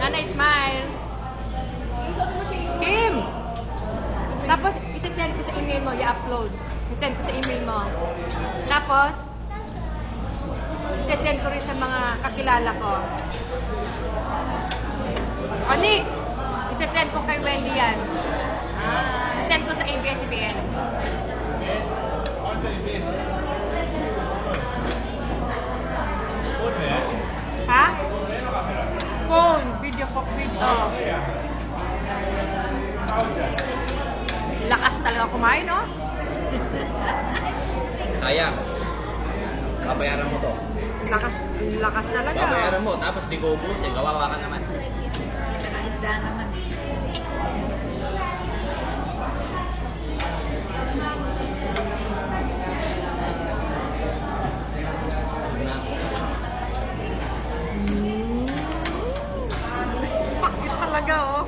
Nanay, smile. Kim! Tapos, isa-send ko sa email mo, i-upload. I-send ko sa email mo. Tapos, isa-send ko rin sa mga kakilala ko. O, Nick! Isa-send ko kay Wendy yan. Isa-send ko sa ABS-CBN. Ha? Phone, video. Lakas talaga kumain, no? Sayang. Babayaran mo to. Lakas talaga. Babayaran mo, tapos di ko ubusin. Kawawa ka naman. Isda naman. Pakit talaga, oh.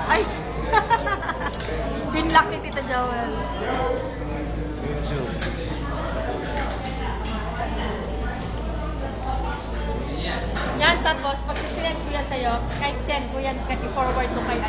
Ay! Binlock ni Tita Joel. YouTube. Yan, tapos pag sinend ko yan sa'yo, kahit send ko yan, kahit i-forward mo kay